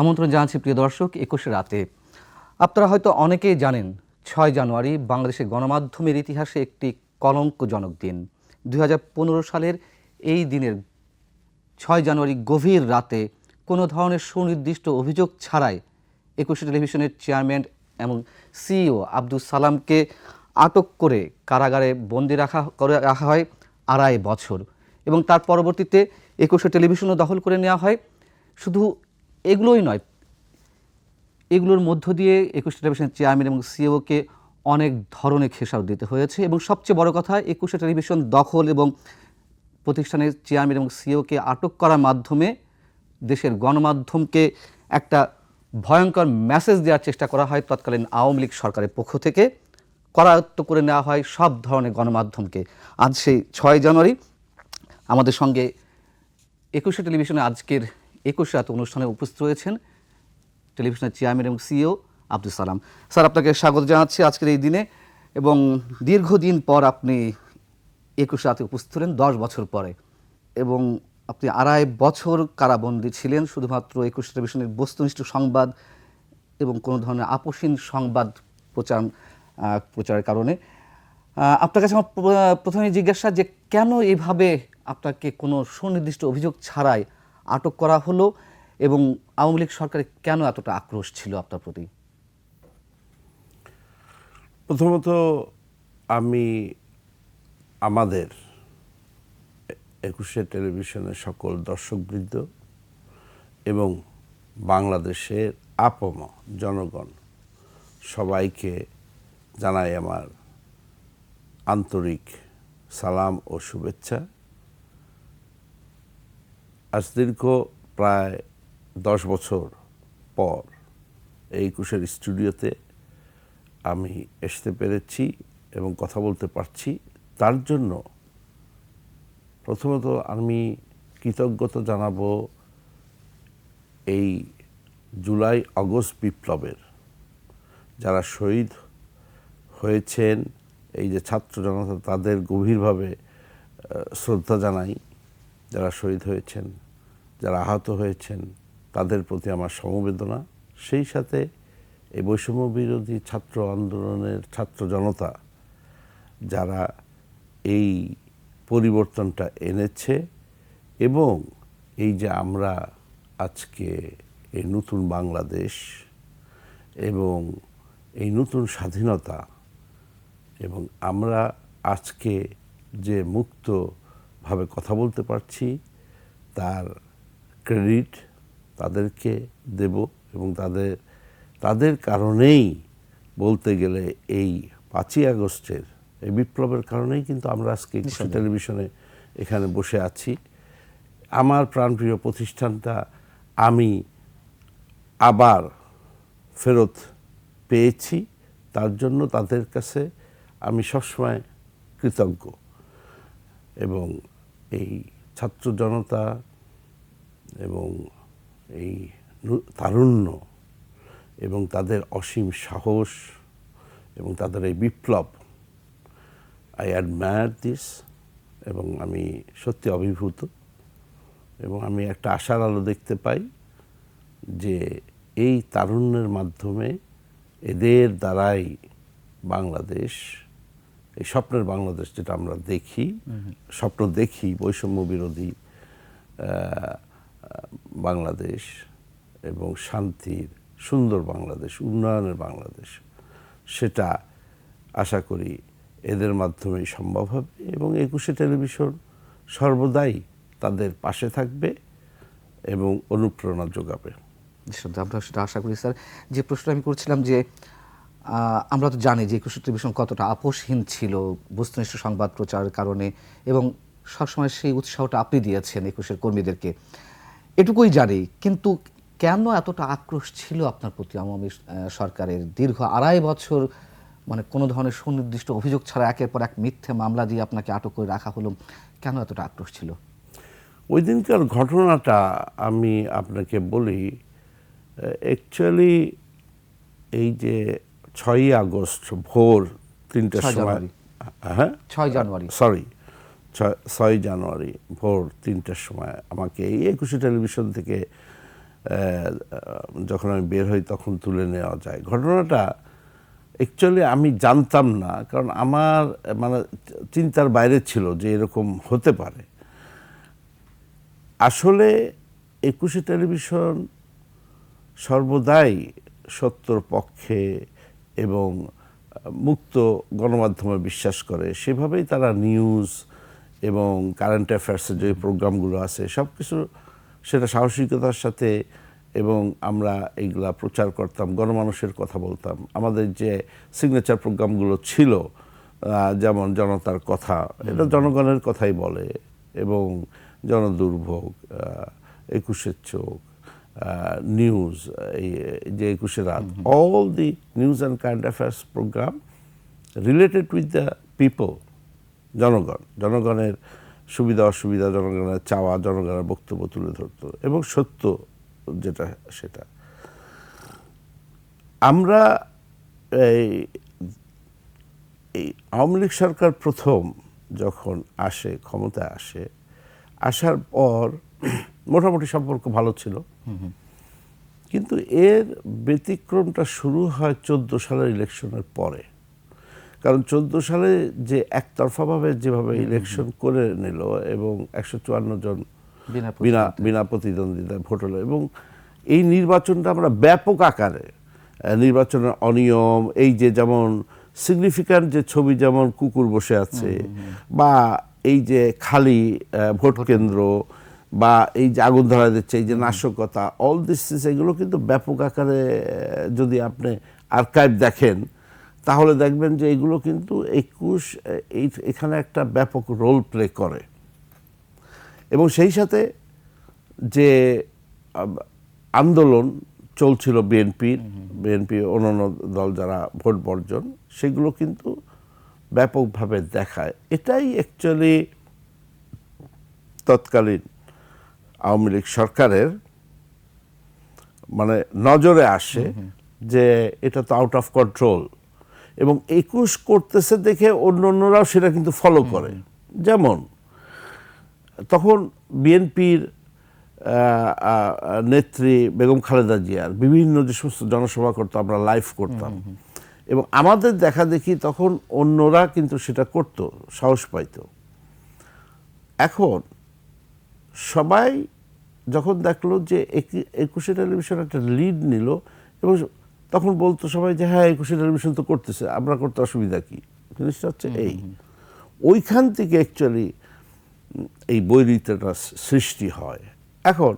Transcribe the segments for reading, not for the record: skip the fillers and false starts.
আমন্ত্রণ জানাচ্ছি প্রিয় দর্শক ২১শে রাতে। আপনারা হয়তো অনেকেই জানেন ৬ জানুয়ারি বাংলাদেশের গণমাধ্যমের ইতিহাসে একটি কলঙ্কজনক দিন। ২০১৫ সালের এই দিনের ৬ জানুয়ারি গভীর রাতে কোনো ধরনের সুনির্দিষ্ট অভিযোগ ছাড়াই ২১শে টেলিভিশনের চেয়ারম্যান এবং সিইও আব্দুস সালামকে আটক করে কারাগারে বন্দী রাখা হয় ২.৫ বছর এবং তার পরবর্তীতে ২১শে টেলিভিশনও দখল করে নেওয়া হয়। শুধু এগুলোই নয়, এগুলোর মধ্য দিয়ে ২১শে টেলিভিশনের চেয়ারম্যান এবং সিইওকে অনেক ধরনের খেসারত দিতে হয়েছে এবং সবচেয়ে বড় কথা ২১শে টেলিভিশন দখল এবং প্রতিষ্ঠানের চেয়ারম্যান এবং সিইওকে আটক করার মাধ্যমে দেশের গণমাধ্যমকে একটা ভয়ঙ্কর মেসেজ দেওয়ার চেষ্টা করা হয় তৎকালীন আওয়ামী লীগ সরকারের পক্ষ থেকে। করায়ত্ত করে নেওয়া হয় সব ধরনের গণমাধ্যমকে। আজ সেই ৬ জানুয়ারি আমাদের সঙ্গে ২১শে টেলিভিশনে আজকের ২১ রাত অনুষ্ঠানে উপস্থিত রয়েছেন টেলিভিশনের চেয়ারম্যান এবং সিইও আব্দুস সালাম। স্যার, আপনাকে স্বাগত জানাচ্ছি আজকের এই দিনে এবং দীর্ঘদিন পর আপনি ২১ রাতে উপস্থিত হলেন ১০ বছর পরে এবং আপনি ২.৫ বছর কারাবন্দী ছিলেন শুধুমাত্র ২১ টেলিভিশনের বস্তুনিষ্ঠ সংবাদ এবং কোনো ধরনের আপোষহীন সংবাদ প্রচারের কারণে। আপনার কাছে আমার প্রথমে জিজ্ঞাসা যে কেন এইভাবে আপনাকে কোনো সুনির্দিষ্ট অভিযোগ ছাড়াই আটক করা হলো এবং আওয়ামী লীগ সরকারের কেন এতটা আক্রোশ ছিল আপনার প্রতি? প্রথমত আমি আমাদের ২১শে টেলিভিশনের সকল দর্শকবৃন্দ এবং বাংলাদেশের আপামর জনগণ সবাইকে জানাই আমার আন্তরিক সালাম ও শুভেচ্ছা। আজ দীর্ঘ প্রায় ১০ বছর পর এই ২১শে স্টুডিওতে আমি আসতে পেরেছি এবং কথা বলতে পারছি। তার জন্য প্রথমত আমি কৃতজ্ঞতা জানাবো এই জুলাই আগস্ট বিপ্লবের যারা শহীদ হয়েছেন, এই যে ছাত্র জনতা, তাদের গভীরভাবে শ্রদ্ধা জানাই। যারা শহীদ হয়েছেন, যারা আহত হয়েছেন, তাদের প্রতি আমার সমবেদনা। সেই সাথে এই বৈষম্য বিরোধী ছাত্র আন্দোলনের ছাত্র জনতা যারা এই পরিবর্তনটা এনেছে এবং এই যে আমরা আজকে এই নতুন বাংলাদেশ এবং এই নতুন স্বাধীনতা এবং আমরা আজকে যে মুক্তভাবে কথা বলতে পারছি, তার ক্রেডিট তাদেরকে দেব এবং তাদের কারণেই বলতে গেলে এই ৫ই আগস্টের এই বিপ্লবের কারণেই কিন্তু আমরা আজকে টেলিভিশনে এখানে বসে আছি। আমার প্রাণপ্রিয় প্রতিষ্ঠানটা আমি আবার ফেরত পেয়েছি, তার জন্য তাদের কাছে আমি সবসময় কৃতজ্ঞ। এবং এই ছাত্র জনতা এবং এই তারুণ্য এবং তাদের অসীম সাহস এবং তাদের এই বিপ্লব, আই অ্যাডমায়ার দিস, এবং আমি সত্যি অভিভূত এবং আমি একটা আশার আলো দেখতে পাই যে এই তারুণ্যের মাধ্যমে এদের দ্বারাই বাংলাদেশ, এই স্বপ্নের বাংলাদেশ যেটা আমরা স্বপ্ন দেখি, বৈষম্য বিরোধী বাংলাদেশ এবং শান্তির সুন্দর বাংলাদেশ, উন্নয়নের বাংলাদেশ, সেটা আশা করি এদের মাধ্যমেই সম্ভব হবে এবং ২১শে টেলিভিশন সর্বদাই তাদের পাশে থাকবে এবং অনুপ্রেরণা যোগাবে। আমরা সেটা আশা করি। স্যার, যে প্রশ্নটা আমি করছিলাম যে আমরা তো জানি যে ২১শে টেলিভিশন কতটা আপোষহীন ছিল বস্তুনিষ্ঠ সংবাদ প্রচারের কারণে এবং সবসময় সেই উৎসাহটা আপনি দিয়েছেন ২১শে কর্মীদেরকে, এটুকুই জানি। কিন্তু কেন এতটা আক্রোশ ছিল আপনার প্রতি আওয়ামী সরকারের? দীর্ঘ ২.৫ বছর মানে কোনো ধরনের সুনির্দিষ্ট অভিযোগ ছাড়া একের পর এক মিথ্যে মামলা দিয়ে আপনাকে আটক করে রাখা হলো, কেন এতটা আক্রোশ ছিল? ওই দিনকার ঘটনাটা আমি আপনাকে বলি। অ্যাকচুয়ালি এই যে ৬ই আগস্ট ভোর ৩টার সময়, হ্যাঁ ৬ জানুয়ারি, ৬ জানুয়ারি ভোর ৩টার সময় আমাকে এই ২১শে টেলিভিশন থেকে যখন আমি বের হই তখন তুলে নেওয়া যায়। ঘটনাটা অ্যাকচুয়ালি আমি জানতাম না, কারণ আমার মানে চিন্তার বাইরে ছিল যে এরকম হতে পারে। আসলে ২১শে টেলিভিশন সর্বদাই সত্যর পক্ষে এবং মুক্ত গণমাধ্যমে বিশ্বাস করে। সেভাবেই তারা নিউজ এবং কারেন্ট অ্যাফেয়ার্সের যে প্রোগ্রামগুলো আছে সব কিছু সেটা সাহসিকতার সাথে, এবং আমরা এইগুলা প্রচার করতাম, গণমানুষের কথা বলতাম। আমাদের যে সিগনেচার প্রোগ্রামগুলো ছিল, যেমন জনতার কথা, এটা জনগণের কথাই বলে, এবং জনদুর্ভোগ, ২১শে চোখ, নিউজ, এই যে ২১শে রাত, all the news and current affairs programme related with the people, জনগণের সুবিধা অসুবিধা, জনগণের চাওয়া, জনগণের বক্তব্য তুলে ধরতো, এবং সত্য যেটা সেটা। আমরা এই আওয়ামী লীগ সরকার প্রথম যখন আসে, ক্ষমতায় আসে, আসার পর মোটামুটি সম্পর্ক ভালো ছিল, কিন্তু এর ব্যতিক্রমটা শুরু হয় ১৪ সালের ইলেকশনের পরে। কারণ ১৪ সালে যে একতরফাভাবে যেভাবে ইলেকশন করে নিল এবং ১৫৪ জন বিনা প্রতিদ্বন্দ্বিতায় ভোট হলো, এবং এই নির্বাচনটা আমরা ব্যাপক আকারে, নির্বাচনের অনিয়ম, এই যে যেমন সিগনিফিক্যান্ট যে ছবি, যেমন কুকুর বসে আছে, বা এই যে খালি ভোট কেন্দ্র, বা এই যে আগুন ধরা দিচ্ছে, এই যে নাশকতা, অল দিস, এগুলো কিন্তু ব্যাপক আকারে যদি আপনি আর্কাইভ দেখেন তাহলে দেখবেন যে এগুলো কিন্তু ২১ এখানে একটা ব্যাপক রোল প্লে করে। এবং সেই সাথে যে আন্দোলন চলছিল বিএনপি অন্যান্য দল যারা ভোট বর্জন, সেগুলো কিন্তু ব্যাপকভাবে দেখায়। এটাই অ্যাকচুয়ালি তৎকালীন আওয়ামী লীগ সরকারের মানে নজরে আসে যে এটা তো আউট অফ কন্ট্রোল, এবং ২১ করতেছে দেখে অন্যরাও সেটা কিন্তু ফলো করে। যেমন তখন বিএনপির নেত্রী বেগম খালেদা জিয়ার বিভিন্ন যে সমস্ত জনসভা করতো, আমরা লাইভ করতাম, এবং আমাদের দেখা দেখি তখন অন্যরা কিন্তু সেটা করতো, সাহস পাইতো। এখন সবাই যখন দেখলো যে ২১শে টেলিভিশন একটা লিড নিল, এবং তখন বলতো সবাই যে হ্যাঁ ২১শে টেলিভিশন তো করতেছে, আমরা করতে অসুবিধা কি। জিনিসটা হচ্ছে এই, ওইখান থেকে অ্যাকচুয়ালি এই বৈরিতাটা সৃষ্টি হয়। এখন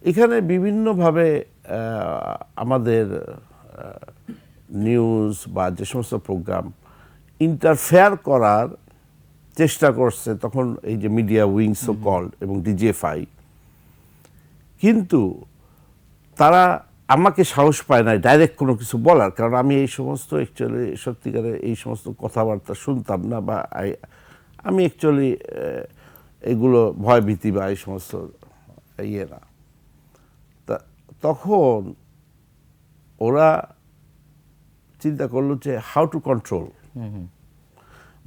এখানে বিভিন্নভাবে আমাদের নিউজ বা যে সমস্ত প্রোগ্রাম ইন্টারফেয়ার করার চেষ্টা করছে তখন এই যে মিডিয়া উইং সো কল্ড এবং ডিজিএফআই, কিন্তু তারা আমাকে সাহস পায় না ডাইরেক্ট কোনো কিছু বলার, কারণ আমি এই সমস্ত অ্যাকচুয়ালি সত্যিকারে এই সমস্ত কথাবার্তা শুনতাম না, বা আমি অ্যাকচুয়ালি এগুলো ভয় ভীতি বা এই সমস্ত ইয়ে না। তা তখন ওরা চিন্তা করলো যে হাউ টু কন্ট্রোল,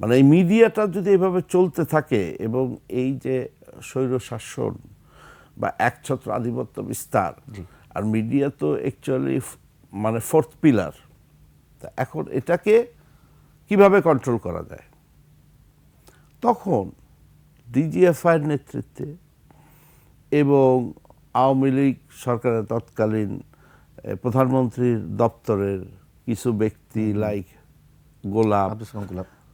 মানে এই মিডিয়াটা যদি এভাবে চলতে থাকে এবং এই যে স্বৈর শাসন বা একছত্র আধিপত্য বিস্তার, আর মিডিয়া তো অ্যাকচুয়ালি মানে ফোর্থ পিলার, তা এখন এটাকে কিভাবে কন্ট্রোল করা যায়। তখন ডিজিএফআইয়ের নেতৃত্বে এবং আওয়ামী লীগ সরকারের তৎকালীন প্রধানমন্ত্রীর দপ্তরের কিছু ব্যক্তি লাইক গোলাপ,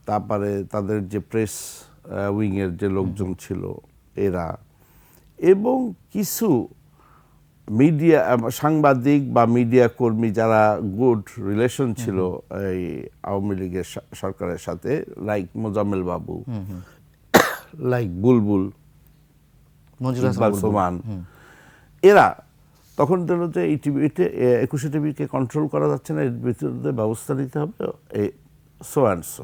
তারপরে তাদের যে প্রেস উইংয়ের যে লোকজন ছিল এরা, এবং কিছু মিডিয়া সাংবাদিক বা মিডিয়া কর্মী যারা গুড রিলেশন ছিল এই আওয়ামী লীগের সরকারের সাথে, লাইক মোজাম্মেল বাবু, লাইক বুলবুল, ইকবাল সোমান, এরা তখন দিল যে এই টিভিতে ২১শে টিভিকে কন্ট্রোল করা যাচ্ছে না, এর ভিতরে ব্যবস্থা নিতে হবে, এই সো অ্যান্ড সো।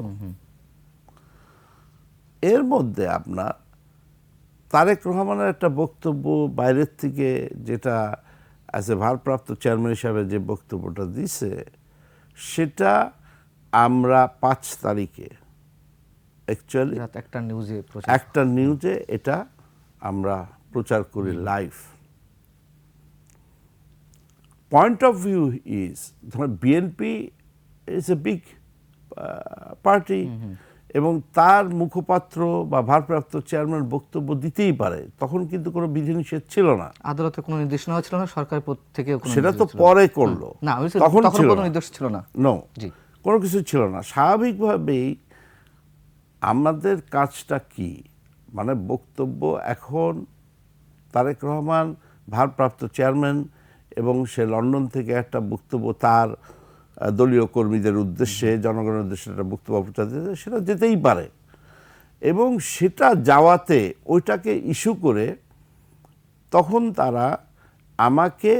এর মধ্যে আপনার তারেক রহমানের একটা বক্তব্য বাইরের থেকে, যেটা অ্যাজ এ ভারপ্রাপ্ত চেয়ারম্যান হিসাবে যে বক্তব্যটা দিছে, সেটা আমরা ৫ তারিখে অ্যাকচুয়ালি একটা নিউজে এটা আমরা প্রচার করি live. Point of view is, ধরেন BNP is a big party এবং তার মুখপাত্র বা ভারপ্রাপ্ত চেয়ারম্যান বক্তব্য দিতেই পারে, তখন কিন্তু কোনো বিধিনিষেধ ছিল না। আদালতে কোনো নির্দেশনা ছিল না, সরকারের থেকে সেটা তো পরে করলো, না, তখন ছিল কোনো নির্দেশ ছিল না। নো, জি, কোনো কিছু ছিল না। স্বাভাবিকভাবেই আমাদের কাজটা কি, মানে বক্তব্য এখন তারেক রহমান ভারপ্রাপ্ত চেয়ারম্যান এবং সে লন্ডন থেকে একটা বক্তব্য তার দলীয় কর্মীদের উদ্দেশ্যে, জনগণের উদ্দেশ্যে একটা বক্তব্য পৌঁছাতে, সেটা যেতেই পারে। এবং সেটা যাওয়াতে ওইটাকে ইস্যু করে তখন তারা আমাকে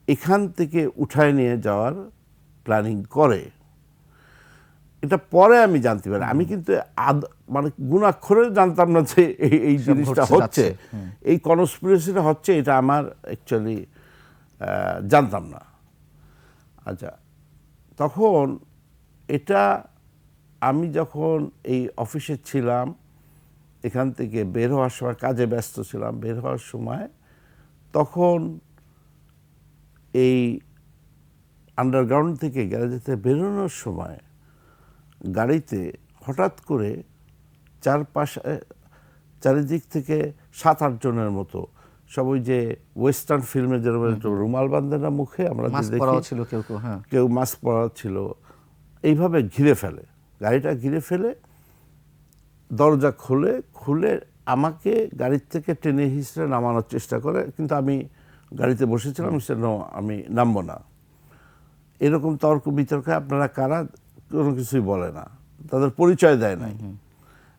এখান থেকে উঠায় নিয়ে যাওয়ার প্ল্যানিং করে। এটা পরে আমি জানতে পারি, আমি কিন্তু মানে গুণাক্ষরে জানতাম না যে এই জিনিসটা হচ্ছে, এই কনস্পিরেসিটা হচ্ছে, এটা আমার অ্যাকচুয়ালি জানতাম না। আচ্ছা, তখন এটা আমি যখন এই অফিসে ছিলাম, এখান থেকে বের হওয়ার সময়, কাজে ব্যস্ত ছিলাম, বের হওয়ার সময় তখন এই আন্ডারগ্রাউন্ড থেকে গ্যারেজেতে বেরোনোর সময় গাড়িতে হঠাৎ করে চারিদিক থেকে 7-8 জনের মতো, সব ওই যে ওয়েস্টার্ন ফিল্মে যেরকম একটু রুমাল বাঁধে না মুখে, আমরা কেউ মাস্ক পরা ছিল, এইভাবে ঘিরে ফেলে, গাড়িটা ঘিরে ফেলে, দরজা খুলে আমাকে গাড়ির থেকে টেনে হিঁচড়ে নামানোর চেষ্টা করে, কিন্তু আমি গাড়িতে বসেছিলাম, আমি নামবো না। এরকম তর্ক বিতর্কে আপনারা কারা, কোনো কিছুই বলে না, তাদের পরিচয় দেয় নাই,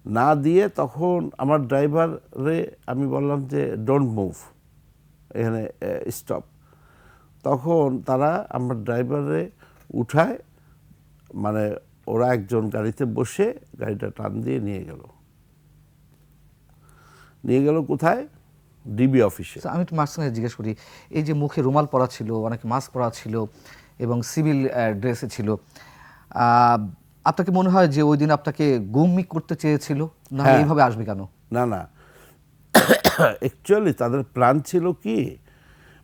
না দিয়ে তখন আমার ড্রাইভারে আমি বললাম যে ডোন্ট মুভ, এখানে স্টপ। তখন তারা আমার ড্রাইভারে উঠায়, মানে ওরা একজন গাড়িতে বসে গাড়িটা টান দিয়ে নিয়ে গেল কোথায়, ডিবি অফিসে। আমি একটু মাঝখানে জিজ্ঞেস করি, এই যে মুখে রুমাল পরা ছিল, অনেকে মাস্ক পরা ছিল এবং সিভিল ড্রেসে ছিল, আপনাকে মনে হয় যে ওই দিন আপনাকে গুমই করতে চেয়েছিল, না এইভাবে আসবে কেন? না, অ্যাকচুয়ালি তাদের প্ল্যান ছিল কি,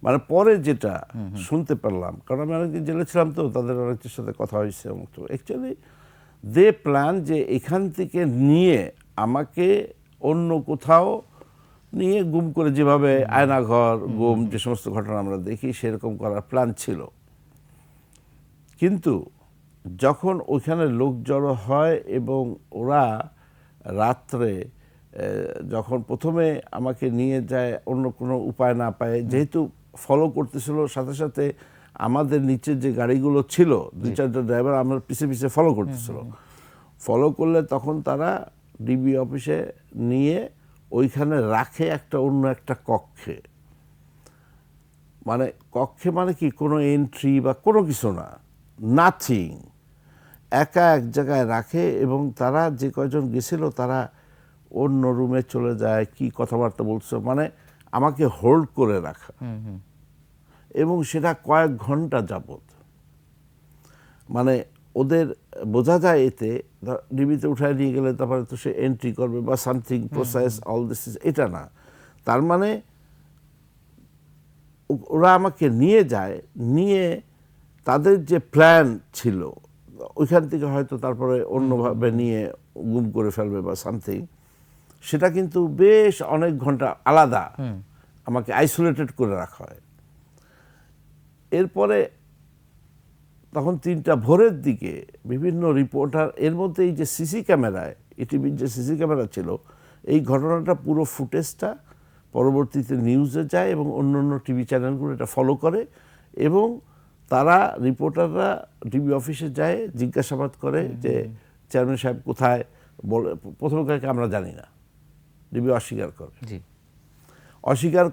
মানে পরে যেটা শুনতে পারলাম, কারণ আমি অনেকদিন জেলে ছিলাম, তো তাদের অনেকটির সাথে কথা হয়েছে, অ্যাকচুয়ালি দে প্ল্যান যে এখান থেকে নিয়ে আমাকে অন্য কোথাও নিয়ে গুম করে, যেভাবে আয়নাঘর গুম, যে সমস্ত ঘটনা আমরা দেখি, সেরকম করার প্ল্যান ছিল। কিন্তু যখন ওইখানে লোক জড়ো হয় এবং ওরা রাত্রে যখন প্রথমে আমাকে নিয়ে যায়, অন্য কোনো উপায় না পায়, যেহেতু ফলো করতেছিল, সাথে সাথে আমাদের নিচে যে গাড়িগুলো ছিল, 2-4টা ড্রাইভার আমার পিছে ফলো করতেছিল, ফলো করলে তখন তারা ডিবি অফিসে নিয়ে ওইখানে রাখে অন্য একটা কক্ষে, মানে কি কোনো এন্ট্রি বা কোনো কিছু না, নাথিং, একা এক জায়গায় রাখে, এবং তারা যে কয়জন গেছিল তারা অন্য রুমে চলে যায়, কি কথাবার্তা বলছে, মানে আমাকে হোল্ড করে রাখা, এবং সেটা কয়েক ঘন্টা যাবত। মানে ওদের বোঝা যায় এতে, ডিবিতে উঠায় নিয়ে গেলে তারপরে তো সে এন্ট্রি করবে বা সামথিং প্রসেস, অল দিস, এটা না, তার মানে ওরা আমাকে নিয়ে যায়, নিয়ে তাদের যে প্ল্যান ছিল ওইখান থেকে হয়তো তারপরে অন্যভাবে নিয়ে গুম করে ফেলবে বা সামথিং, সেটা কিন্তু বেশ অনেক ঘন্টা আলাদা আমাকে আইসোলেটেড করে রাখা হয়। এরপরে তখন 3টা ভোরের দিকে বিভিন্ন রিপোর্টার, এর মধ্যে এই যে সিসি ক্যামেরায়, ইটিভির যে সিসি ক্যামেরা ছিল, এই ঘটনাটা পুরো ফুটেজটা পরবর্তীতে নিউজে যায় এবং অন্য টিভি চ্যানেলগুলো এটা ফলো করে, এবং তারা রিপোর্টাররা ডিবি অফিসে যায়, জিজ্ঞাসাবাদ করে যে চেয়ারম্যান সাহেব কোথায়, বলে প্রথমে কয়েক আমরা জানি না, ডিবি অস্বীকার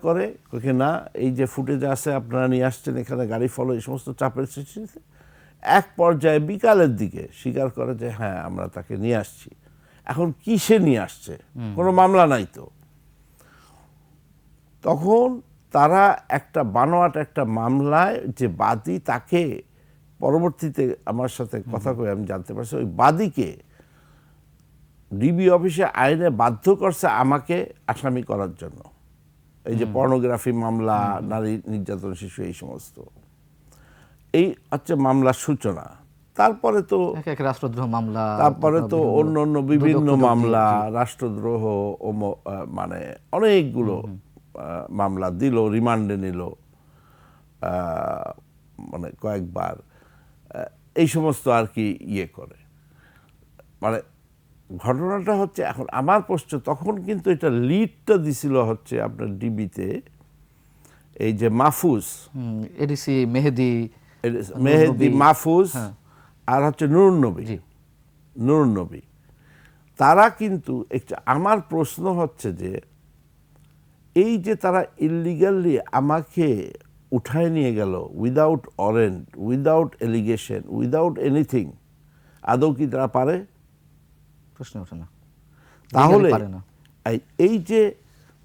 করে না, এই যে ফুটেজ আছে আপনারা নিয়ে আসছেন, এখানে গাড়ি ফলো, এই সমস্ত চাপের সৃষ্টিতে এক পর্যায়ে বিকালের দিকে স্বীকার করে যে হ্যাঁ আমরা তাকে নিয়ে আসছি। এখন কিসে নিয়ে আসছে, কোনো মামলা নাই তো, তখন তারা একটা বানোয়াট একটা মামলায় যে বাদী, তাকে পরবর্তীতে আমার সাথে কথা কয়ে আমি জানতে পারছি, ওই বাদীকে ডিবি অফিসে আইনে বাধ্য করছে আমাকে আসামি করার জন্য, এই যে পর্নোগ্রাফি মামলা, নারী নির্যাতন, শিশু, এই সমস্ত। এই হচ্ছে মামলার সূচনা। তারপরে তো এক এক রাষ্ট্রদ্রোহ মামলা, তারপরে তো অন্য অন্য বিভিন্ন দুদক, মামলা, জি। রাষ্ট্রদ্রোহ মানে অনেকগুলো মামলা দিল, রিমান্ডে নিল মানে কয়েকবার, এই সমস্ত আর কি ইয়ে করে। মানে ঘটনাটা হচ্ছে, এখন আমার প্রশ্ন, তখন কিন্তু এটা লিডটা দিছিল হচ্ছে আপনার ডিবিতে এই যে মাহফুজ, এডিসি মেহেদি, মেহেদি, মাহফুজ হ্যাঁ। আর হচ্ছে নুরুন নবী। জি। নুরুন নবী তারা কিন্তু আমার প্রশ্ন হচ্ছে যে এই যে তারা ইলিগালি আমাকে উঠায় নিয়ে গেল without warrant, without allegation, without anything, আদৌ কি তারা পারে? প্রশ্ন ওঠে না, তাহলে পারে না। এই যে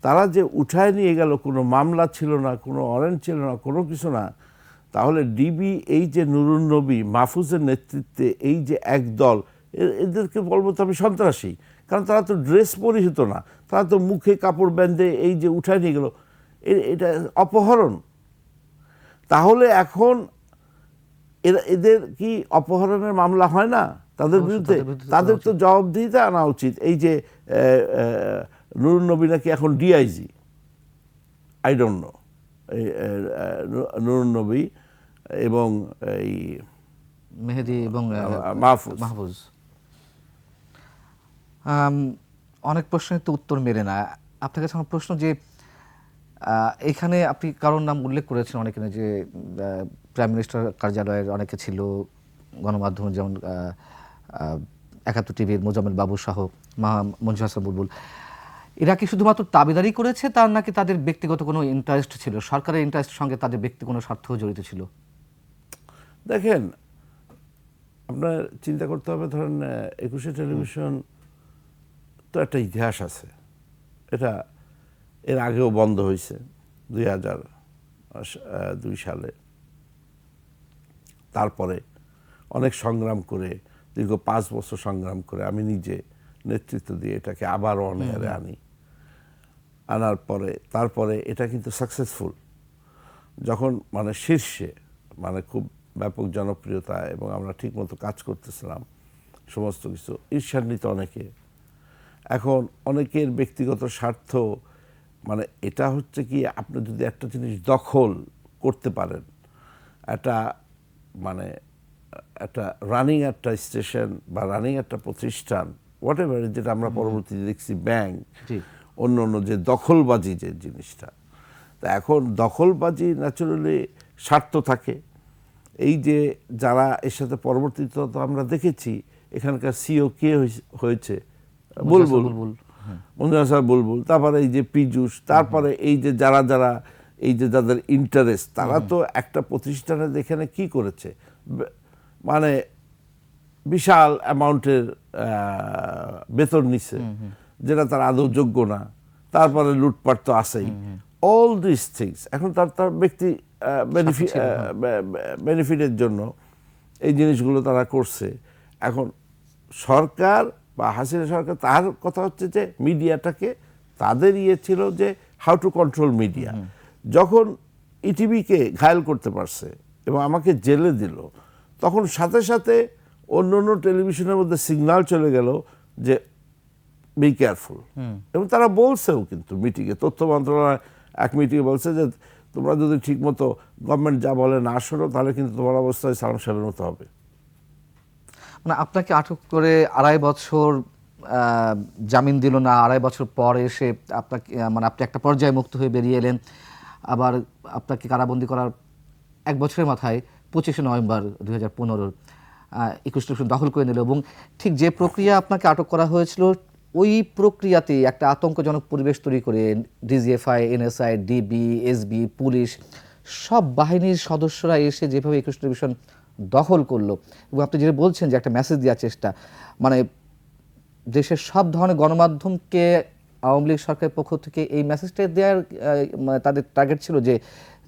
তারা যে উঠায় নিয়ে গেল, কোনো মামলা ছিল না, কোনো ওয়ারেন্ট ছিল না, কোনো কিছু না, তাহলে ডিবি এই যে নুরুন নবী, মাহফুজের নেতৃত্বে এই যে একদল, এদেরকে বলবো তো আমি সন্ত্রাসী। কারণ তারা তো ড্রেস পরিহিত না, তারা তো মুখে কাপড় বেঁধে এই যে উঠায় নিয়ে গেল, এটা অপহরণ। তাহলে এখন এদের কি অপহরণের মামলা হয় না তাদের বিরুদ্ধে? তাদের তো জবাবদিহিতে আনা উচিত। এই যে নুরুন নবী নাকি এখন DIG, I don't know, Nurun নবী এবং এই মেহেদি এবং মাহফুজ। অনেক প্রশ্নের তো উত্তর মেলে না। আপনার কাছে আমার প্রশ্ন যে এখানে আপনি কারোর নাম উল্লেখ করেছেন অনেকে, যে প্রাইম মিনিস্টার কার্যালয়ের অনেকে ছিল, গণমাধ্যম যেমন 71 টিভির মোজাম্মেল বাবু সহ মঞ্জু হাসান বুলবুল, এরা কি শুধুমাত্র দাবিদারি করেছে, তার নাকি তাদের ব্যক্তিগত কোনো ইন্টারেস্ট ছিল, সরকারের ইন্টারেস্টের সঙ্গে তাদের ব্যক্তি কোনো স্বার্থ জড়িত ছিল? দেখেন, আপনার চিন্তা করতে হবে, ধরেন 21শে টেলিভিশন তো একটা ইতিহাস আছে। এটা এর আগেও বন্ধ হয়েছে 2002 সালে। তারপরে অনেক সংগ্রাম করে, দীর্ঘ 5 বছর সংগ্রাম করে আমি নিজে নেতৃত্ব দিয়ে এটাকে আবার অন এয়ারে আনার পরে তারপরে এটা কিন্তু সাকসেসফুল। যখন মানে শীর্ষে, মানে খুব ব্যাপক জনপ্রিয়তা, এবং আমরা ঠিকমতো কাজ করতেছিলাম, সমস্ত কিছু ঈর্ষান্বিত অনেকে। এখন অনেকের ব্যক্তিগত স্বার্থ, মানে এটা হচ্ছে কি, আপনি যদি একটা জিনিস দখল করতে পারেন, একটা মানে একটা রানিং একটা স্টেশন বা রানিং একটা প্রতিষ্ঠান, হোয়াট এভার, যেটা আমরা পরবর্তীতে দেখছি ব্যাংক, অন্য অন্য যে দখলবাজি যে জিনিসটা, তা এখন দখলবাজি ন্যাচুরালি স্বার্থ থাকে। এই যে যারা এর সাথে পরবর্তীতে তো আমরা দেখেছি, এখানকার সিও কে হয়েছে, বুলবুল, মঞ্জু হাসান বুলবুল, তারপরে এই যে পীযূষ, তারপরে এই যে যারা যারা এই যে যাদের ইন্টারেস্ট, তারা তো একটা প্রতিষ্ঠানে এখানে কি করেছে, মানে বিশাল অ্যামাউন্টের বেতন নিচ্ছে, যেটা তার আদৌ যোগ্য না। তারপরে লুটপাট তো আছেই, অল দিস থিংস। এখন তার ব্যক্তি বেনিফিটের জন্য এই জিনিসগুলো তারা করছে। এখন সরকার বা হাসিনা সরকার, তার কথা হচ্ছে যে মিডিয়াটাকে, তাদের ইয়ে ছিল যে হাউ টু কন্ট্রোল মিডিয়া। যখন ইটিভিকে ঘায়েল করতে পারছে এবং আমাকে জেলে দিল, তখন সাথে সাথে অন্য অন্য টেলিভিশনের মধ্যে সিগন্যাল চলে গেল যে বি কেয়ারফুল। এবং তারা বলছেও কিন্তু মিটিংয়ে, তথ্য মন্ত্রণালয় এক মিটিংয়ে বলছে যে তোমরা যদি ঠিকমতো গভর্নমেন্ট যা বলে না শোনো, তাহলে কিন্তু তোমার অবস্থায় সালাম সালাম হতে হবে। মানে আপনাকে আটক করে 2.5 বছর জামিন দিল না, 2.5 বছর পর এসে আপনাকে, মানে আপনি একটা পর্যায়ে মুক্ত হয়ে বেরিয়ে এলেন, আবার আপনাকে কারাবন্দি করার 1 বছরের মাথায় 25শে নভেম্বর 2015 21 টেলিভিশন দখল করে নিল। এবং ঠিক যে প্রক্রিয়া আপনাকে আটক করা হয়েছিল, ওই প্রক্রিয়াতে একটা আতঙ্কজনক পরিবেশ তৈরি করে DGFI, NSI, DB, SB, police, সব বাহিনীর সদস্যরা এসে যেভাবে 21 টেলিভিশন দখল করলো, এবং আপনি যেটা বলছেন যে একটা মেসেজ দেওয়ার চেষ্টা, মানে দেশের সব ধরনের গণমাধ্যমকে আওয়ামী লীগ সরকারের পক্ষ থেকে এই মেসেজটা দেওয়ার তাদের টার্গেট ছিল যে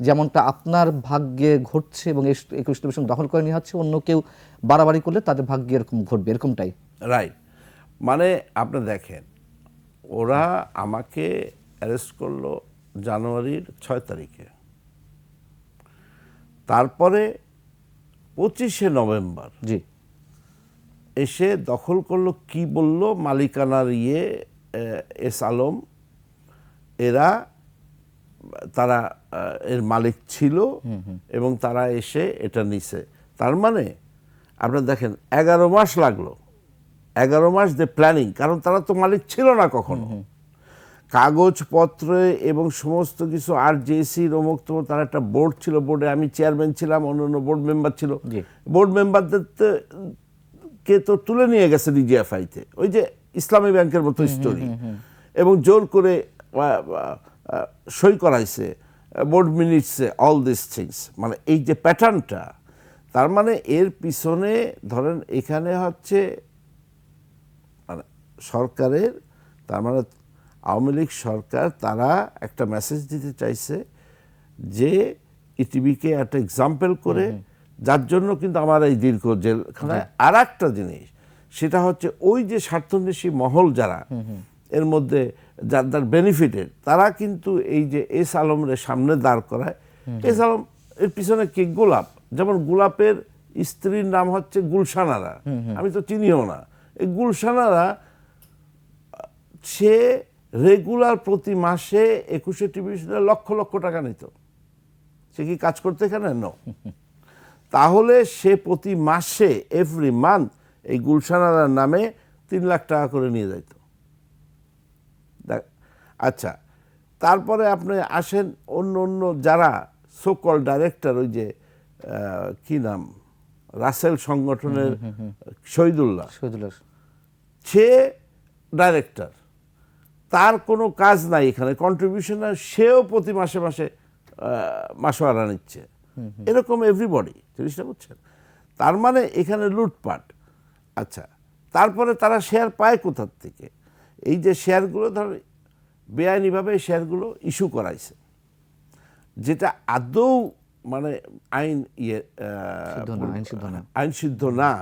যেমনটা আপনার ভাগ্যে ঘটছে এবং 21 টেলিভিশন দখল করে নেওয়া হচ্ছে, অন্য কেউ বাড়াবাড়ি করলে তাদের ভাগ্যে এরকম ঘটবে, এরকমটাই। রাইট। মানে আপনি দেখেন, ওরা আমাকে অ্যারেস্ট করলো জানুয়ারির 6 তারিখে। তারপরে 25 নভেম্বর জি এসে দখল করলো, কি বলল মালিকানার এস আলম, তারা এর মালিক ছিল এবং তারা এসে এটা নিছে। তার মানে আপনারা দেখেন 11 মাস লাগলো, 11 মাস যে প্ল্যানিং, কারণ তারা তো মালিক ছিল না কখনো। কাগজপত্রে এবং সমস্ত কিছু আর জেসির অমুক তমুক, তার একটা বোর্ড ছিল, বোর্ডে আমি চেয়ারম্যান ছিলাম, অন্য বোর্ড মেম্বার ছিল। বোর্ড মেম্বারদের কে তো তুলে নিয়ে গেছে ডিজিএফআইতে, ওই যে ইসলামী ব্যাংকের মতো স্টোরি, এবং জোর করে সই করাইছে বোর্ড মিনিটসে, অল দিস থিংস। মানে এই যে প্যাটার্নটা, তার মানে এর পিছনে ধরেন এখানে হচ্ছে মানে সরকারের, তার মানে আওয়ামী লীগ সরকার, তারা একটা মেসেজ দিতে চাইছে যে ইটিভিকে একটা এক্সাম্পল করে, যার জন্য কিন্তু আমার এই দীর্ঘ জেলখানায়। আর একটা জিনিস, সেটা হচ্ছে ওই যে স্বার্থন্বেষী মহল যারা এর মধ্যে যার বেনিফিটেড, তারা কিন্তু এই যে এস আলমের সামনে দাঁড় করায়। এস আলম এর পিছনে কি গোলাপ, যেমন গোলাপের স্ত্রীর নাম হচ্ছে গুলশানারা, আমি তো চিনিও না। এই গুলশানারা সে রেগুলার প্রতি মাসে 21 টেলিভিশনে লক্ষ লক্ষ টাকা নিত। সে কি কাজ করতে এখানে? নো। তাহলে সে প্রতি মাসে এভরি মান্থ এই গুলশানার নামে 3 লাখ টাকা করে নিয়ে যাইত। আচ্ছা, তারপরে আপনি আসেন অন্য যারা সোকল ডাইরেক্টর, ওই যে কি নাম, রাসেল সংগঠনের শহীদুল্লাহ, সে ডাইরেক্টর, তার কোনো কাজ নাই এখানে, কন্ট্রিবিউশন, সেও প্রতি মাসে মাসে মাসোয়ারা নিচ্ছে। এরকম এভরিবডি, জিনিসটা বুঝছেন? তার মানে এখানে লুটপাট। আচ্ছা, তারপরে তারা শেয়ার পায় কোথার থেকে? এই যে শেয়ারগুলো ধর বেআইনিভাবে শেয়ারগুলো ইস্যু করাইছে, যেটা আদৌ মানে আইন সিদ্ধ না,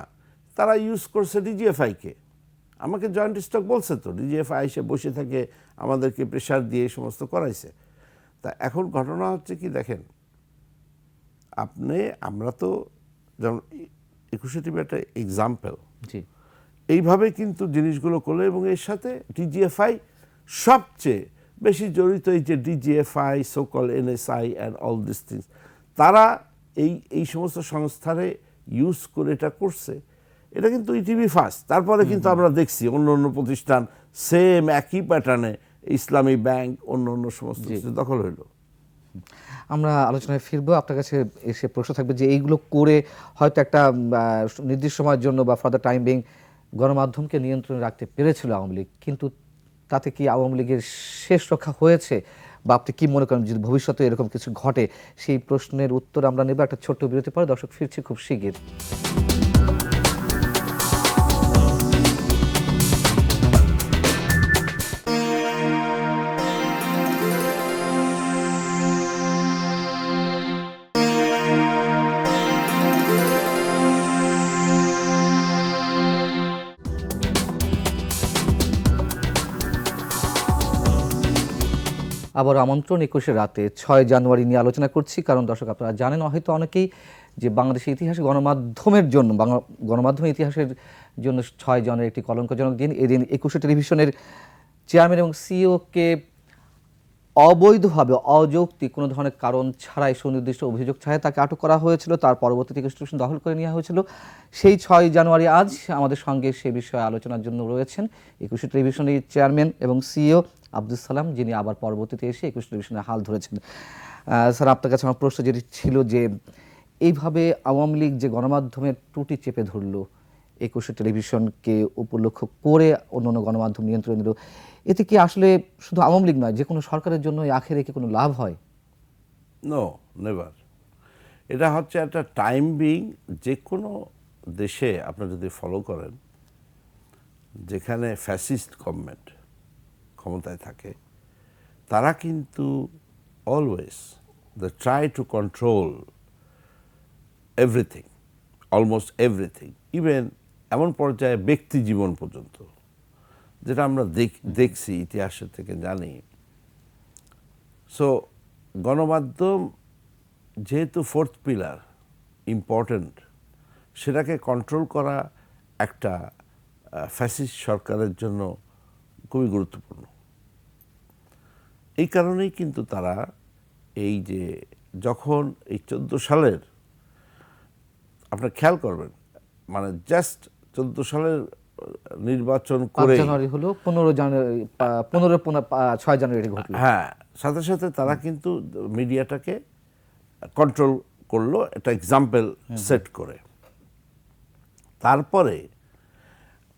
তারা ইউজ করছে ডিজিএফআইকে। আমাকে জয়েন্ট স্টক বলছে তো, ডিজিএফআই এসে বসে থাকে, আমাদেরকে প্রেশার দিয়ে এই সমস্ত করাইছে। তা এখন ঘটনা হচ্ছে কি দেখেন, আমরা তো যেমন 21 টিভি একটা এক্সাম্পল, এইভাবে কিন্তু জিনিসগুলো করলো। এবং এর সাথে ডিজিএফআই সবচেয়ে বেশি জড়িত, এই যে DGFI, সোকল NSI and all this things, তারা এই সমস্ত সংস্থারে ইউজ করে এটা করছে। এটা কিন্তু ইটিভি ফার্স্ট। তারপরে কিন্তু আমরা দেখছি অন্য প্রতিষ্ঠান সেম একই প্যাটার্নে, ইসলামী ব্যাংক, অন্য সমস্ত কিছু দখল হইল। আমরা আলোচনায় ফিরবো। আপনার কাছে এসে প্রশ্ন থাকবে যে এইগুলো করে হয়তো একটা নির্দিষ্ট সময়ের জন্য বা ফর দ্য টাইম বিং গণমাধ্যমকে নিয়ন্ত্রণে রাখতে পেরেছিল আওয়ামী লীগ, কিন্তু তাতে কি আওয়ামী লীগের শেষ রক্ষা হয়েছে, বা আপনি কি মনে করেন যদি ভবিষ্যতে এরকম কিছু ঘটে? সেই প্রশ্নের উত্তর আমরা নেব একটা ছোট্ট বিরতি পরে। দর্শক, ফিরছি খুব শিগগির। আবার আমন্ত্রণ 21 রাতে 6 জানুয়ারি নিয়ে আলোচনা করছি। কারণ দর্শক, আপনারা জানেন হয়তো অনেকেই যে বাংলাদেশের ইতিহাসে গণমাধ্যমের জন্য, গণমাধ্যমের ইতিহাসের জন্য 6 জানুয়ারি একটি কলঙ্কজনক দিন। এদিন 21 টেলিভিশনের চেয়ারম্যান এবং সিইওকে অবৈধভাবে, অযৌক্তিক কোনো ধরনের কারণ ছাড়াই, সুনির্দিষ্ট অভিযোগ ছাড়াই তাকে আটক করা হয়েছিল। তার পরবর্তীতে 21 টেলিভিশন দখল করে নেওয়া হয়েছিল। সেই 6 জানুয়ারি আজ আমাদের সঙ্গে সে বিষয়ে আলোচনার জন্য রয়েছেন 21 টেলিভিশনের চেয়ারম্যান এবং সিইও আব্দুস সালাম, যিনি আবার পরবর্তীতে এসে 21 টেলিভিশনের হাল ধরেছেন। স্যার, আপনার কাছে আমার প্রশ্ন যেটি ছিল যে এইভাবে আওয়ামী লীগ যে গণমাধ্যমের ত্রুটি চেপে ধরলো, 21 টেলিভিশনকে উপলক্ষ করে অন্যান্য গণমাধ্যম নিয়ন্ত্রণ নিল, এতে কি আসলে শুধু আওয়ামী লীগ নয়, যে কোনো সরকারের জন্য আখেরে কি কোনো লাভ হয়? No, never. এটা হচ্ছে একটা টাইম বিং। যে কোনো দেশে আপনি যদি ফলো করেন, যেখানে ফ্যাসিস্ট গভর্নমেন্ট ক্ষমতায় থাকে, তারা কিন্তু always they try to control everything, almost everything, even এমন পর্যায়ে ব্যক্তি জীবন পর্যন্ত, যেটা আমরা দেখছি ইতিহাসের থেকে জানি। সো গণমাধ্যম যেহেতু ফোর্থ পিলার, ইম্পর্টেন্ট সেটাকে কন্ট্রোল করা একটা ফ্যাসিস্ট সরকারের জন্য খুবই গুরুত্বপূর্ণ। এই কারণেই কিন্তু তারা এই যে যখন এই 14 সালের, আপনার খেয়াল করবেন, মানে জাস্ট 14 সালের নির্বাচন 5 করে, জানুয়ারি হলো, 15 জানুয়ারি 6 জানুয়ারি ঘটলো। হ্যাঁ, সাথে সাথে তারা কিন্তু মিডিয়াটাকে কন্ট্রোল করলো, একটা এক্সাম্পল সেট করে। তারপরে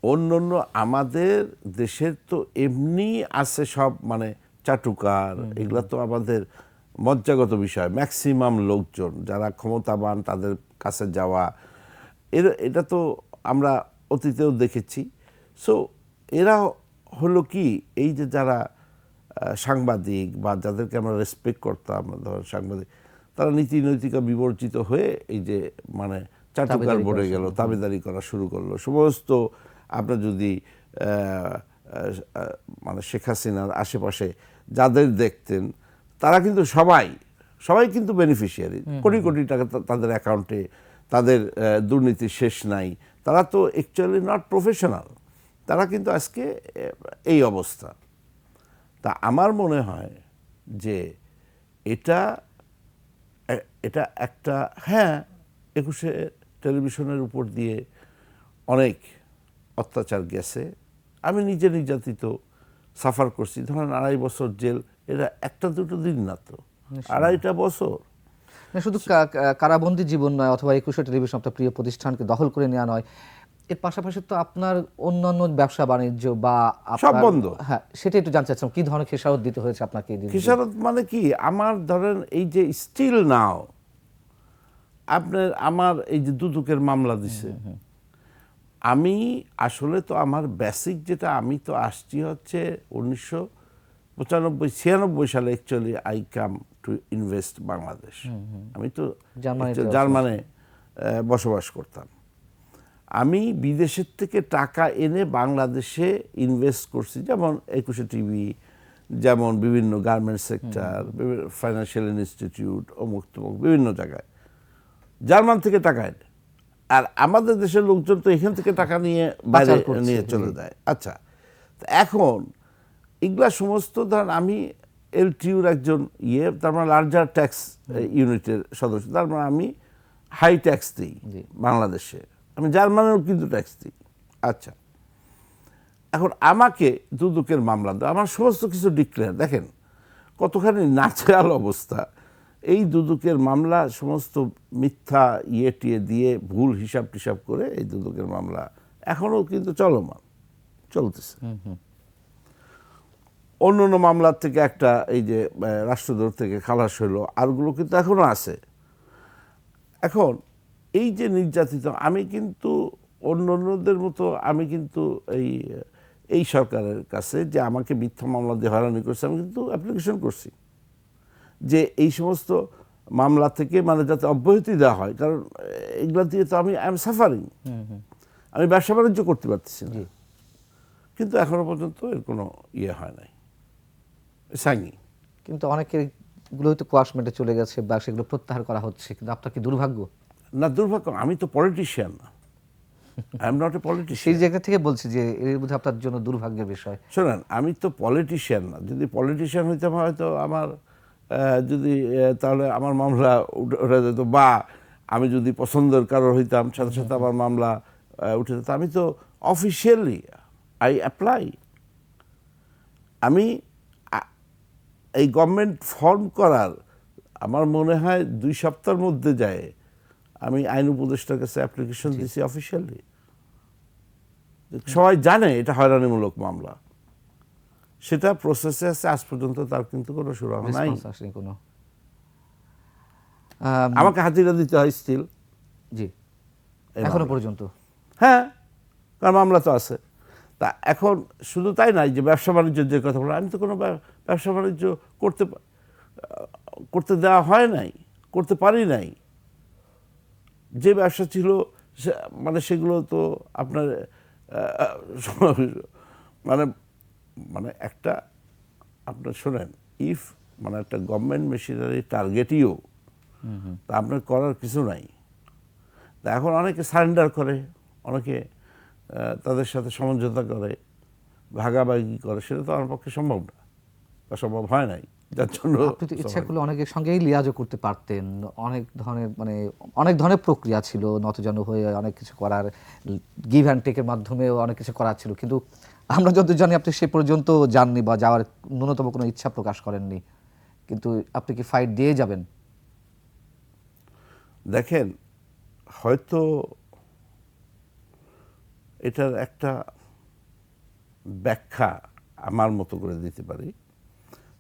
অন্য আমাদের দেশের তো এমনি আছে সব, মানে চাটুকার, এগুলা তো আমাদের মজ্জাগত বিষয়। ম্যাক্সিমাম লোকজন যারা ক্ষমতাবান তাদের কাছে যাওয়া, এটা তো আমরা অতীতেও দেখেছি। সো এরা হলো কি, এই যে যারা সাংবাদিক বা যাদেরকে আমরা রেসপেক্ট করতাম, ধর সাংবাদিক, তারা নীতি নৈতিকা বিবর্জিত হয়ে এই যে মানে চাটুকার বনে গেল, তাবেদারি করা শুরু করলো। সমস্ত আপনার যদি মানে শেখ হাসিনার আশেপাশে যাদের দেখতেন, তারা কিন্তু সবাই কিন্তু বেনিফিশিয়ারি, কোটি কোটি টাকা তাদের অ্যাকাউন্টে, তাদের দুর্নীতির শেষ নাই। তারা তো অ্যাকচুয়ালি নট প্রফেশনাল, তারা কিন্তু আজকে এই অবস্থা। তা আমার মনে হয় যে এটা একটা, হ্যাঁ, 21-এ টেলিভিশনের উপর দিয়ে অনেক অত্যাচার গেছে। আমি নিজে নির্যাতিত, সাফার করছি। ধরেন 2.5 বছর জেল, এটা একটা দুটো দিন না তো, 2.5টা বছর। না শুধু কারাবন্দী জীবন নয়, অথবা 21-এ টেলিভিশন আপনার প্রিয় প্রতিষ্ঠানকে দখল করে নেওয়া নয়, এর পাশাপাশি তো আপনার অন্যান্য ব্যবসা বাণিজ্য বা সব বন্ধ। হ্যাঁ, সেটা একটু জানতে চাচ্ছিলাম, কি ধরনের খেসারত দিতে হয়েছে আপনাকে এই দিনগুলো? খেসারত মানে কি, আমার ধরেন এই যে স্টিল নাও আপনার, আমার এই যে দুদকের মামলা দিছে, আমি আসলে তো আমার বেসিক যেটা, আমি তো আসছি হচ্ছে 1995-96 সালে। Actually I come to invest Bangladesh. আমি তো জার্মানে বসবাস করতাম। আমি বিদেশের থেকে টাকা এনে বাংলাদেশে ইনভেস্ট করছি, যেমন 21 টিভি, যেমন বিভিন্ন গার্মেন্টস সেক্টর, ফাইন্যান্সিয়াল ইনস্টিটিউট, অমুক তমুক বিভিন্ন জায়গায় জার্মান থেকে টাকা এনে। আর আমাদের দেশের লোকজন তো এখান থেকে টাকা নিয়ে বাইরে নিয়ে চলে যায়। আচ্ছা, এখন এগুলা সমস্ত, ধরেন আমি এলটিইউর একজন তার মানে লার্জার ট্যাক্স ইউনিটের সদস্য, তার মানে আমি হাই ট্যাক্স দিই বাংলাদেশে, আমি জার্মানেও কিন্তু ট্যাক্স দিই। আচ্ছা, এখন আমাকে দুদকের মামলা দেয়, আমার সমস্ত কিছু ডিক্লেয়ার, দেখেন কতখানি ন্যাচারাল অবস্থা। এই দুদকের মামলা সমস্ত মিথ্যা টিয়ে দিয়ে ভুল হিসাব টিসাব করে এই দুদকের মামলা এখনও কিন্তু চলমান, চলতেছে। অন্য মামলার থেকে একটা এই যে রাষ্ট্রদ্রোহ থেকে খালাস হলো, আরগুলো কিন্তু এখনো আছে। এখন এই যে নির্যাতিত, আমি কিন্তু অন্যদের মতো আমি কিন্তু এই সরকারের কাছে যে আমাকে মিথ্যা মামলা দিয়ে হয়রানি করছে, আমি কিন্তু অ্যাপ্লিকেশন করছি যে এই সমস্ত মামলা থেকে মানে যাতে অব্যাহতি দেওয়া হয়, কারণ এগুলা দিয়ে তো আই এম সাফারিং, আমি ব্যবসা বাণিজ্য করতে পারতেছি না। কিন্তু এখনো পর্যন্ত এর কোনো হয় নাই, সাইনি। কিন্তু অনেকের গুলো তো কোয়াশমেন্টে চলে গেছে বা সেগুলো প্রত্যাহার করা হচ্ছে, কিন্তু আপনার কি দুর্ভাগ্য? না, দুর্ভাগ্য, আমি তো পলিটিশিয়ান না, I am not a politician. সেই জায়গা থেকে বলছি যে এর মধ্যে আপনার জন্য দুর্ভাগ্যের বিষয়। শোনেন, আমি তো পলিটিশিয়ান না। যদি পলিটিশিয়ান হইতাম হয়তো আমার যদি তাহলে আমার মামলা উঠে যেত, বা আমি যদি পছন্দের কারোর হইতাম সাথে সাথে আমার মামলা উঠে যেত। আমি তো অফিসিয়ালি আই অ্যাপ্লাই। আমি এই গভর্নমেন্ট ফর্ম করার আমার মনে হয় 2 সপ্তাহের মধ্যে যায় আমি আইন উপদেষ্টার কাছে অ্যাপ্লিকেশন দিয়েছি অফিসিয়ালি। সবাই জানে এটা হয়রানিমূলক মামলা, সেটা প্রসেসে আছে, আজ পর্যন্ত তার কিন্তু কোনো সুরাহা নাই। আমাকে হাজিরা দিতে হয় স্টিল, জি, এখনো পর্যন্ত। হ্যাঁ, কারণ মামলা তো আছে। তা এখন শুধু তাই নাই যে ব্যবসা বাণিজ্যের যে কথা বললাম, আমি তো কোনো ব্যবসা বাণিজ্য করতে দেওয়া হয় নাই, করতে পারি নাই। যে ব্যবসা ছিল মানে সেগুলো তো আপনার মানে মানে একটা আপনার শোনেন, ইফ মানে একটা গভর্নমেন্ট মেশিনারি টার্গেটিও তা আপনার করার কিছু নাই। তা এখন অনেকে সারেন্ডার করে, অনেকে তাদের সাথে সমঝোতা করে, ভাগাভাগি করে, সেটা তো আমার পক্ষে সম্ভব না বা সম্ভব হয় নাই, যার জন্য আপনি তো ইচ্ছা করলে অনেকের সঙ্গেই লিয়াজও করতে পারতেন, অনেক ধরনের মানে অনেক ধরনের প্রক্রিয়া ছিল, নতজানু হয়ে অনেক কিছু করার, গিভ অ্যান্ড টেকের মাধ্যমেও অনেক কিছু করার ছিল, কিন্তু আমরা যত জানি আপনি সে পর্যন্ত যাননি বা যাওয়ার ন্যূনতম কোনো ইচ্ছা প্রকাশ করেননি, কিন্তু আপনি কি ফাইট দিয়ে যাবেন? দেখেন, হয়তো এটার একটা ব্যাখ্যা আমার মতো করে দিতে পারি।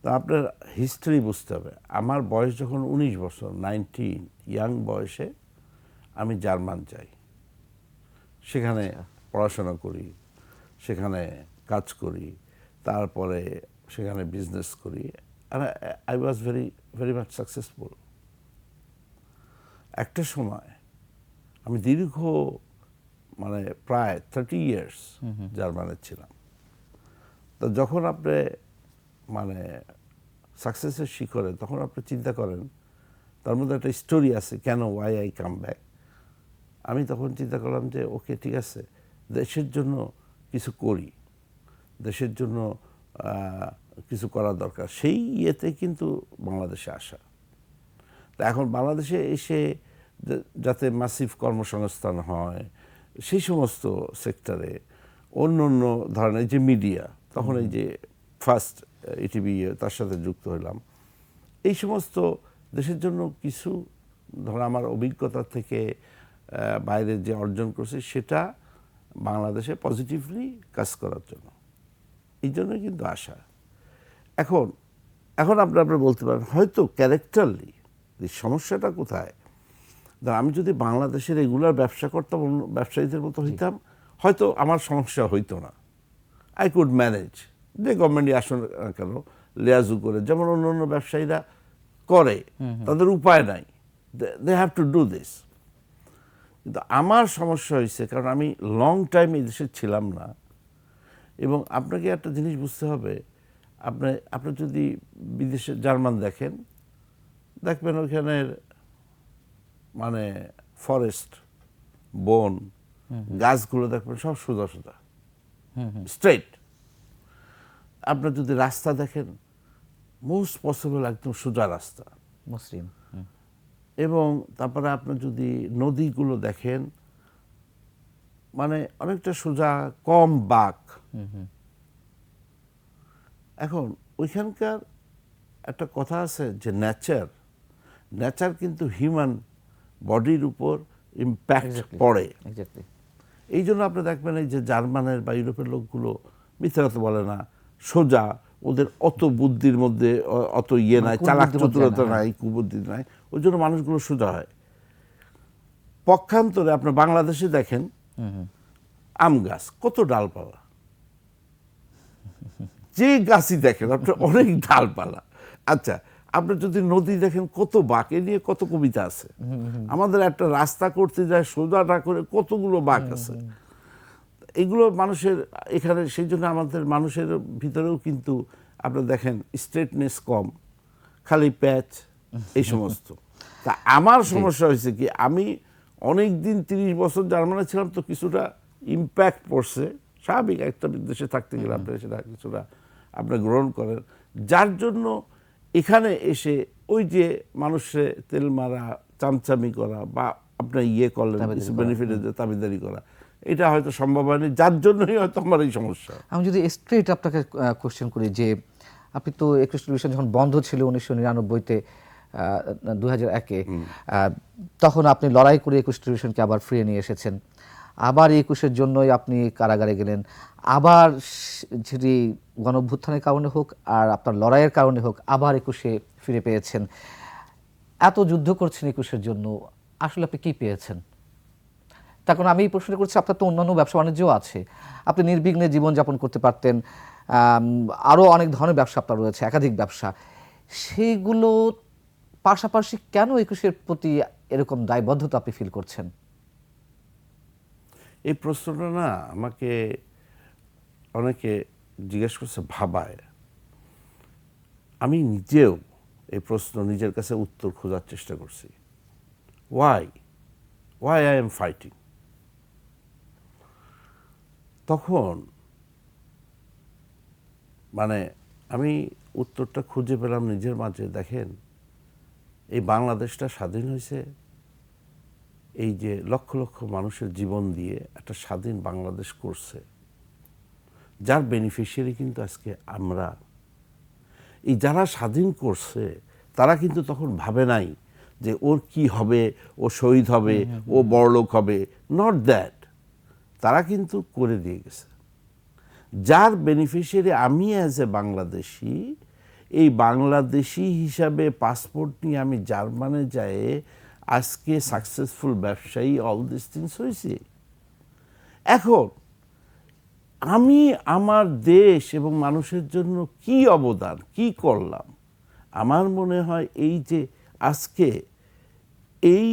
তো আপনার হিস্ট্রি বুঝতে হবে। আমার বয়স যখন 19 বছর, 19 ইয়াং বয়সে আমি জার্মান যাই, সেখানে পড়াশোনা করি, সেখানে কাজ করি, তারপরে সেখানে বিজনেস করি, আর I was very very much successful. একটা সময় আমি দীর্ঘ মানে প্রায় 30 ইয়ার্স জার্মানে ছিলাম। তো যখন আপনি মানে সাকসেসের শিখরে, তখন আপনি চিন্তা করেন, তার মধ্যে একটা স্টোরি আছে, কেন ওয়াই আই কাম ব্যাক। আমি তখন চিন্তা করলাম যে ওকে, ঠিক আছে, দেশের জন্য কিছু করি, দেশের জন্য কিছু করা দরকার, সেই ইয়েতে কিন্তু বাংলাদেশে আসা। তা এখন বাংলাদেশে এসে যাতে মাসিভ কর্মসংস্থান হয় সেই সমস্ত সেক্টরে, অন্য অন্য ধরনের যে মিডিয়া, তখন এই যে ফার্স্ট ইটিভি তার সাথে যুক্ত হলাম, এই সমস্ত দেশের জন্য কিছু ধরো আমার অভিজ্ঞতা থেকে বাইরে যে অর্জন করছে সেটা বাংলাদেশে পজিটিভলি কাজ করার জন্য, এই জন্য কিন্তু আসা। এখন এখন আপনারা বলতে পারেন হয়তো ক্যারেক্টারলি সমস্যাটা কোথায়। আমি যদি বাংলাদেশের রেগুলার ব্যবসা করতাম, অন্য ব্যবসায়ীদের মতো হইতাম, হয়তো আমার সমস্যা হইতো না। আই কুড ম্যানেজ, যে গভর্নমেন্টই আসুন না কেন লেয়াজু করে, যেমন অন্য অন্য ব্যবসায়ীরা করে, তাদের উপায় নাই, they have to do this. কিন্তু আমার সমস্যা হয়েছে, কারণ আমি লং টাইম এই দেশে ছিলাম না। এবং আপনাকে একটা জিনিস বুঝতে হবে, আপনি যদি বিদেশে জার্মান দেখেন, দেখবেন ওইখানের মানে ফরেস্ট, বন, গাছগুলো দেখবেন সব সোজা সোজা, স্ট্রেট। আপনার যদি রাস্তা দেখেন, মোস্ট পসিবল একদম সোজা রাস্তা, মুসলিম। এবং তারপরে আপনার যদি নদীগুলো দেখেন, মানে অনেকটা সোজা, কম বাঁক। এখন ওইখানকার একটা কথা আছে যে নেচার কিন্তু হিউম্যান বডির উপর ইম্প্যাক্ট পড়ে। এই জন্য আপনি দেখবেন এই যে জার্মানের বা ইউরোপের লোকগুলো মিথ্যা কথা বলে না, সোজা, ওদের অত বুদ্ধির মধ্যে অত ইয়ে নাই, চালাক চতুরতা নাই, কুবুদ্ধি নাই, ওই জন্য মানুষগুলো সোজা হয়। পক্ষান্তরে আপনার বাংলাদেশে দেখেন আম গাছ, কত ডালপালা, যে গাছই দেখেন আপনার অনেক ডালপালা। আচ্ছা, আপনি যদি নদী দেখেন, কত বাঁক, এ নিয়ে কত কবিতা আছে। আমাদের একটা রাস্তা করতে যায় সোজা না করে কতগুলো বাঁক আছে। এগুলো মানুষের এখানে, সেই জন্য আমাদের মানুষের ভিতরেও কিন্তু আপনারা দেখেন স্ট্রেটনেস কম, খালি প্যাচ, এই সমস্ত। তা আমার সমস্যা হয়েছে কি, আমি অনেক দিন 30 বছর জার্মানে ছিলাম, তো কিছুটা ইম্প্যাক্ট পড়ছে, স্বাভাবিক, একটা দেশে থাকতে গেলে আপনি সেটা কিছুটা আপনি গ্রহণ করেন, যার জন্য এখানে এসে ওই যে মানুষে তেল মারা, চামচামি করা, বা আপনার ইয়ে করলেন বেনিফিটের দাবিদারি করা, এটা হয়তো সম্ভব হয়নি, যার জন্যই হয়তো আমার এই সমস্যা। আমি যদি স্ট্রেট আপনাকে কোশ্চেন করি, যে আপনি তো একুশ টেলিভিশন যখন বন্ধ ছিল 1999-তে, 2001-এ, তখন আপনি লড়াই করে একুশ টেলিভিশনকে আবার ফিরিয়ে নিয়ে এসেছেন। আবার 21-এর জন্যই আপনি কারাগারে গেলেন, আবার যদি গণঅভ্যুত্থানের কারণে হোক আর আপনার লড়াইয়ের কারণে হোক, আবার 21-এ ফিরে পেয়েছেন। এত যুদ্ধ করছেন 21-এর জন্য, আসলে আপনি কি পেয়েছেন? তার কারণ আমি এই প্রশ্নটা করছি, আপনার তো অন্যান্য ব্যবসা বাণিজ্যও আছে, আপনি নির্বিঘ্নে জীবনযাপন করতে পারতেন, আরও অনেক ধরনের ব্যবসা আপনার রয়েছে, একাধিক ব্যবসা, সেইগুলো পাশাপাশি কেন 21-এর প্রতি এরকম দায়বদ্ধতা আপনি ফিল করছেন? এই প্রশ্নটা না আমাকে অনেকে জিজ্ঞেস করছে, ভাবায়। আমি নিজেও এই প্রশ্ন নিজের কাছে উত্তর খোঁজার চেষ্টা করছি। Why why I am fighting. তখন মানে আমি উত্তরটা খুঁজে পেলাম নিজের মাঝে। দেখেন, এই বাংলাদেশটা স্বাধীন হয়েছে এই যে লক্ষ লক্ষ মানুষের জীবন দিয়ে একটা স্বাধীন বাংলাদেশ করছে, যার বেনিফিশিয়ারি কিন্তু আজকে আমরা। এই যারা স্বাধীন করছে তারা কিন্তু তখন ভাবে নাই যে ওর কি হবে, ও শহীদ হবে, ও বড়লোক হবে, নট দ্যাট। তারা কিন্তু করে দিয়ে গেছে। যার বেনিফিশিয়ারি আমি অ্যাজ এ বাংলাদেশি, এই বাংলাদেশি হিসাবে পাসপোর্ট নিয়ে আমি জার্মানে যেয়ে আজকে সাকসেসফুল ব্যবসায়ী, অল দিস থিংস হয়েছে। এখন আমি আমার দেশ এবং মানুষের জন্য কি অবদান, কি করলাম, আমার মনে হয় এই যে আজকে এই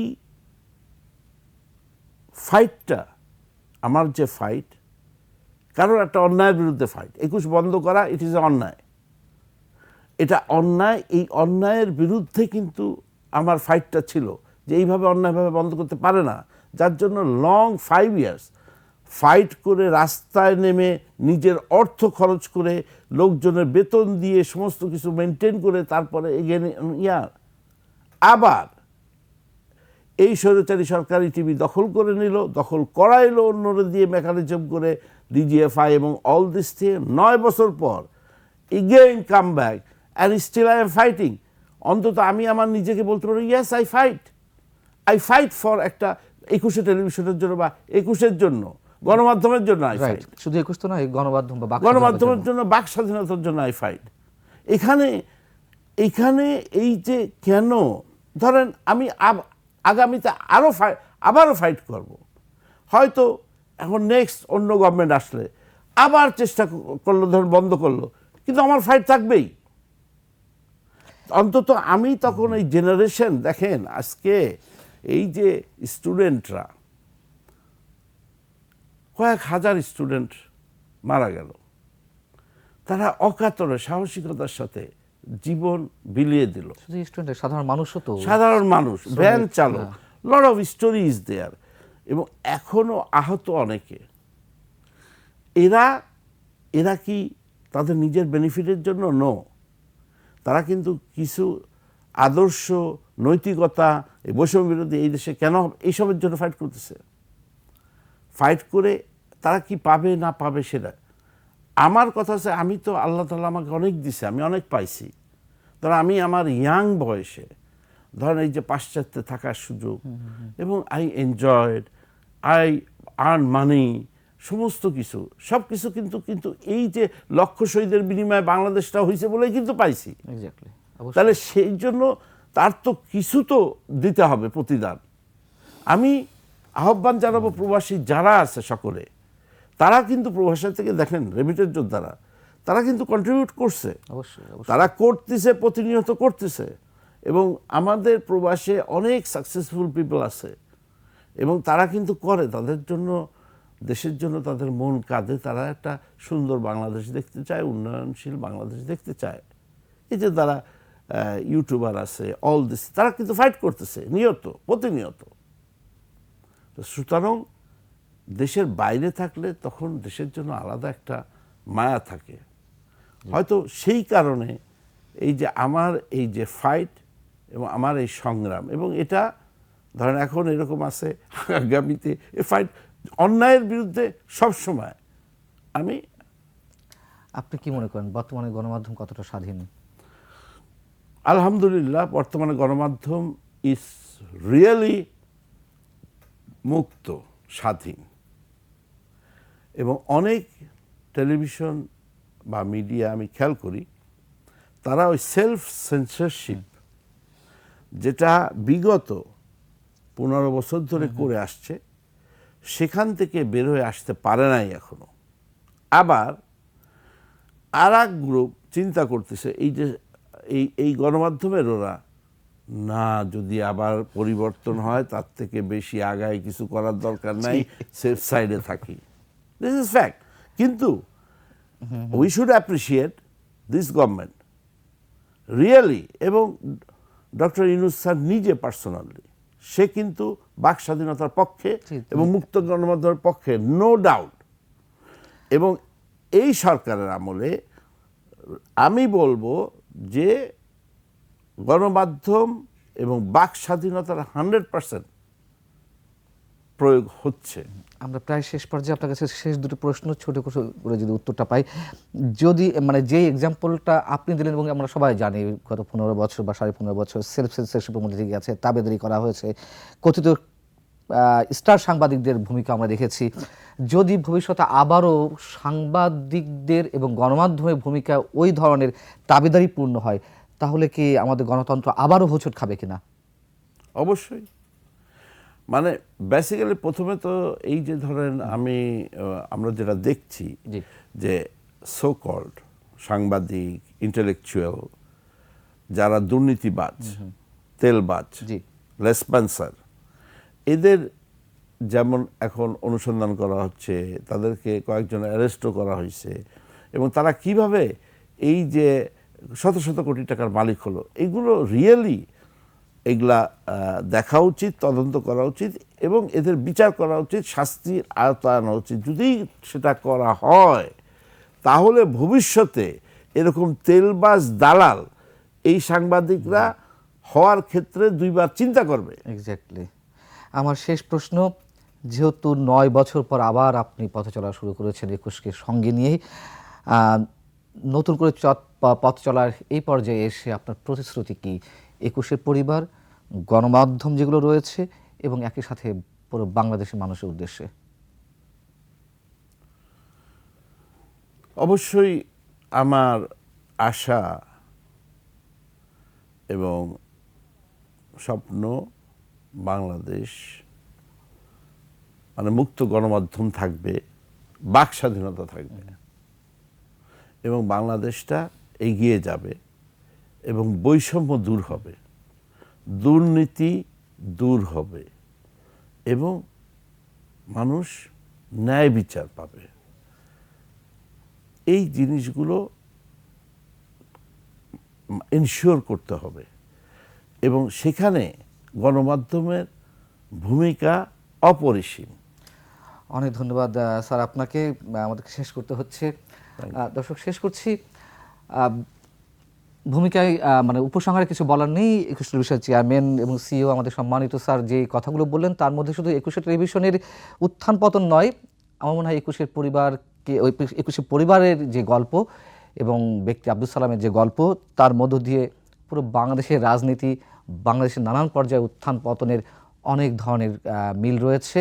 ফাইটটা, আমার যে ফাইট, কারণ একটা অন্যায়ের বিরুদ্ধে ফাইট, 21 বন্ধ করা, ইট ইজ অন্যায়, এটা অন্যায়। এই অন্যায়ের বিরুদ্ধে কিন্তু আমার ফাইটটা ছিল যে এইভাবে অন্যায়ভাবে বন্ধ করতে পারে না, যার জন্য লং 5 ইয়ার্স ফাইট করে, রাস্তায় নেমে, নিজের অর্থ খরচ করে, লোকজনের বেতন দিয়ে, সমস্ত কিছু মেনটেন করে, তারপরে এগেন আবার এই স্বৈরাচারী সরকারি টিভি দখল করে নিল, দখল করাইলো অন্যরা দিয়ে মেকানিজম করে, ডিজিএফআই এবং অল দিস থিং। 9 বছর পর again come back and still I am fighting. অন্তত আমি আমার নিজেকে বলতে পারি, ইয়েস আই ফাইট ফর একটা 21 টেলিভিশনের জন্য বা 21-এর জন্য, গণমাধ্যমের জন্য আই ফাইট। শুধু 21 তো নয়, গণমাধ্যম বা গণমাধ্যমের জন্য, বাক স্বাধীনতার জন্য আই ফাইট। এখানে এই যে কেন, ধরেন আমি আগামীতে আবারও ফাইট করব, হয়তো এখন নেক্সট অন্য গভর্নমেন্ট আসলে আবার চেষ্টা করলো, ধরেন বন্ধ করলো, কিন্তু আমার ফাইট থাকবেই। অন্তত আমি তখন এই জেনারেশন, দেখেন আজকে এই যে স্টুডেন্টরা, কয়েক হাজার স্টুডেন্ট মারা গেল, তারা অকাতরে সাহসিকতার সাথে জীবন বিলিয়ে দিল। শুধু স্টুডেন্ট, সাধারণ মানুষও তো, সাধারণ মানুষ, ভ্যান চালক, lot of story is there. এবং এখনো আহত অনেকে। এরা কি তাদের নিজের বেনিফিটের জন্য? নো, তারা কিন্তু কিছু আদর্শ, নৈতিকতা, এই বৈষম্য বিরোধী এই দেশে কেন এইসবের জন্য ফাইট করতেছে। ফাইট করে তারা কি পাবে না পাবে সেটা আমার কথা হচ্ছে, আমি তো আল্লাহ তাআলা আমাকে অনেক দিছে, আমি অনেক পাইছি। ধর আমি আমার ইয়াং বয়সে, ধরেন এই যে পাশ্চাত্যে থাকার সুযোগ, এবং I enjoyed, I earn money, সমস্ত কিছু, সব কিছু কিন্তু এই যে লক্ষ শহীদের বিনিময়ে বাংলাদেশটা হয়েছে বলেই কিন্তু পাইছি। এক্স্যাক্টলি। তাহলে সেই জন্য তার তো কিছু তো দিতে হবে প্রতিদান। আমি আহ্বান জানাবো প্রবাসী যারা আছে সকলে, তারা কিন্তু প্রবাসী থেকে, দেখেন রেমিটেড যোদ্ধারা, তারা কিন্তু কন্ট্রিবিউট করছে, অবশ্যই। তারা করতেছে, প্রতিনিয়ত করতেছে। এবং আমাদের প্রবাসে অনেক সাকসেসফুল পিপল আছে, এবং তারা কিন্তু করে, তাদের জন্য, দেশের জন্য তাদের মন কাঁদে, তারা একটা সুন্দর বাংলাদেশ দেখতে চায়, উন্নয়নশীল বাংলাদেশ দেখতে চায়। এই যে তারা ইউটিউবার আছে, অল দিস, তারা কিন্তু ফাইট করতেছে নিয়ত, প্রতিনিয়ত। তো সুতরাং দেশের বাইরে থাকলে তখন দেশের জন্য আলাদা একটা মায়া থাকে। হয়তো সেই কারণে এই যে আমার এই যে ফাইট এবং আমার এই সংগ্রাম, এবং এটা ধরেন এখন এরকম আছে, আগামীতে এই ফাইট অন্যায়ের বিরুদ্ধে সব সময় আমি। আপনি কি মনে করেন বর্তমানে গণমাধ্যম কতটা স্বাধীন? আলহামদুলিল্লাহ, বর্তমানে গণমাধ্যম ইজ রিয়েলি মুক্ত, স্বাধীন। এবং অনেক টেলিভিশন বা মিডিয়া আমি খেয়াল করি, তারা ওই সেলফ সেন্সরশিপ, যেটা বিগত 15 বছর ধরে করে আসছে, সেখান থেকে বের হয়ে আসতে পারে নাই এখনো। আবার আর এক গ্রুপ চিন্তা করতেছে, এই যে এই গণমাধ্যমের ওরা না, যদি আবার পরিবর্তন হয় তার থেকে বেশি আগায় কিছু করার দরকার নাই, সেফ সাইডে থাকি। This is fact. কিন্তু we should appreciate this government really, এবং ডক্টর ইউনূস স্যার নিজে পার্সোনালি সে কিন্তু বাক স্বাধীনতার পক্ষে জি। এবং মুক্ত গণমাধ্যমের পক্ষে, নো ডাউট। এবং এই সরকারের আমলে আমি বলবো যে গণমাধ্যম এবং বাক স্বাধীনতার 100% প্রয়োগ হচ্ছে। আমরা প্রায় শেষ পর্যায়ে আপনার কাছে শেষ দুটো প্রশ্ন ছোট করে যদি উত্তরটা পাই, যদি মানে যে এক্সাম্পলটা আপনি দিলেন এবং আমরা সবাই জানি গত 15 বছর বা 15.5 বছর সেলফ সেন্সরশিপের মধ্যে দিয়ে গেছে, তাবেদারি করা হয়েছে, কথিত স্টার সাংবাদিকদের ভূমিকা আমরা দেখেছি। যদি ভবিষ্যতে আবারও সাংবাদিকদের এবং গণমাধ্যমের ভূমিকা ওই ধরনের তাবেদারিপূর্ণ হয়, তাহলে কি আমাদের গণতন্ত্র আবারও হোঁচট খাবে কিনা? অবশ্যই। মানে বেসিক্যালি প্রথমে তো এই যে ধরেন আমরা যেটা দেখছি জি। যে সো কল্ড সাংবাদিক, ইন্টেলেকচুয়াল, যারা দুর্নীতিবাজ, তেলবাজ, জি। লেসপেন্সার, এদের যেমন এখন অনুসন্ধান করা হচ্ছে, তাদেরকে কয়েকজন অ্যারেস্টও করা হয়েছে, এবং তারা কিভাবে এই যে শত শত কোটি টাকার মালিক হলো, এগুলো রিয়েলি এগুলা দেখা উচিত, তদন্ত করা উচিত এবং এদের বিচার করা উচিত, শাস্তির আওতায় আনা উচিত। যদি সেটা করা হয় তাহলে ভবিষ্যতে এরকম তেলবাজ দালাল এই সাংবাদিকরা হওয়ার ক্ষেত্রে দুইবার চিন্তা করবে। এক্স্যাক্টলি। আমার শেষ প্রশ্ন, যেহেতু 9 বছর পর আবার আপনি পথ চলা শুরু করেছেন 21কে সঙ্গে নিয়েই, নতুন করে পথ চলার এই পর্যায়ে এসে আপনার প্রতিশ্রুতি কি 21-এর পরিবার, গণমাধ্যম যেগুলো রয়েছে এবং একই সাথে পুরো বাংলাদেশের মানুষের উদ্দেশ্যে? অবশ্যই আমার আশা এবং স্বপ্ন বাংলাদেশ মানে মুক্ত গণমাধ্যম থাকবে, বাক স্বাধীনতা থাকবে এবং বাংলাদেশটা এগিয়ে যাবে এবং বৈষম্য দূর হবে, দুর্নীতি দূর হবে এবং মানুষ ন্যায় বিচার পাবে। এই জিনিসগুলো এনশিওর করতে হবে এবং সেখানে গণমাধ্যমের ভূমিকা অপরিসীম। অনেক ধন্যবাদ স্যার আপনাকে। আমাদেরকে শেষ করতে হচ্ছে। দর্শক, শেষ করছি। ভূমিকায় মানে উপসংহারে কিছু বলার নেই। 21 টেলিভিশনের চেয়ারম্যান এবং সিইও আমাদের সম্মানিত স্যার যে কথাগুলো বললেন, তার মধ্যে শুধু 21 টেলিভিশনের উত্থান পতন নয়, আমার মনে হয় 21 পরিবারকে, ওই 21 পরিবারের যে গল্প এবং ব্যক্তি আব্দুল সালামের যে গল্প, তার মধ্য দিয়ে পুরো বাংলাদেশের রাজনীতি, বাংলাদেশের নানান পর্যায়ে উত্থান পতনের অনেক ধরনের মিল রয়েছে,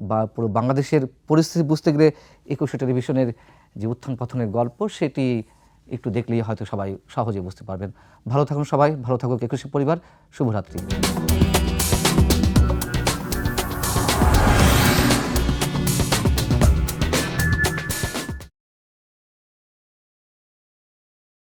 বা পুরো বাংলাদেশের পরিস্থিতি বুঝতে গেলে 21 টেলিভিশনের যে উত্থান পতনের গল্প, সেটি একটু দেখলেই হয়তো সবাই সহজে বুঝতে পারবেন। ভালো থাকুন সবাই, ভালো থাকুক 21 পরিবার। শুভরাত্রি।